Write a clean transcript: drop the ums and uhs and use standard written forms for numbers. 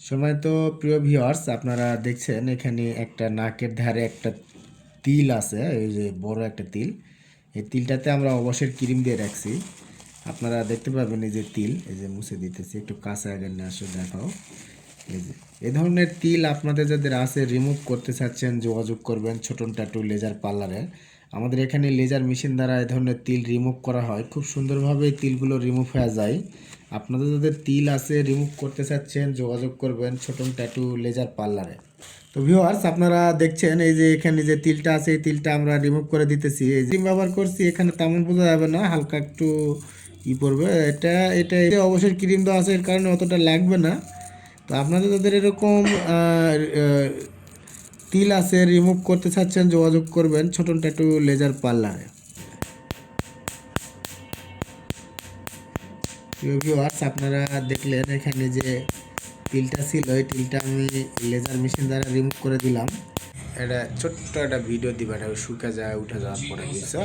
সময় তো প্রিয় ভিউয়ার্স, আপনারা দেখছেন এখানে একটা নাকের ধারে একটা তিল আছে, এই যে বড় একটা তিল। এই তিলটাতে আমরা অবশ্যই ক্রিম দিয়ে রাখছি। আপনারা দেখতে পাবেন এই যে তিল, এই যে মুছে দিতেছি, একটু কাছে আগে নিয়ে আসো দেখাও। এই যে এ ধরনের তিল আপনাদের যাদের আছে রিমুভ করতে চাচ্ছেন, যোগাযোগ করবেন ছোটন ট্যাটু লেজার পার্লারে। আমাদের এখানে লেজার মেশিন দ্বারা এ ধরনের তিল রিমুভ করা হয়, খুব সুন্দরভাবে এই তিলগুলো রিমুভ হয়ে যায়। আপনাদের যাদের তিল আছে রিমুভ করতে চাচ্ছেন, যোগাযোগ করবেন ছোটন ট্যাটু লেজার পার্লারে। তো ভিউয়ার্স, আপনারা দেখছেন এই যে এখানে যে তিলটা আছে, এই তিলটা আমরা রিমুভ করে দিতেছি। এই যে ব্যবহার করছি, এখানে তেমন বোঝা যাবে না, হালকা একটু পড়বে। এটা এটা এটা অবশ্যই ক্রিম দেওয়া আছে, এর কারণে অতটা লাগবে না। তো আপনাদের যাদের এরকম তিল আছে রিমুভ করতে চাচ্ছেন, যোগাযোগ করবেন ছোটন ট্যাটু লেজার পার্লারে। ভিউয়ার্স, আপনারা দেখলেন এখানে যে তিলটা ছিল, এই তিলটা আমি লেজার মেশিন দ্বারা রিমুভ করে দিলাম। এটা ছোট্ট একটা ভিডিও দিবা, এটা শুকা যায় উঠে যাওয়ার পরে, বুঝছো?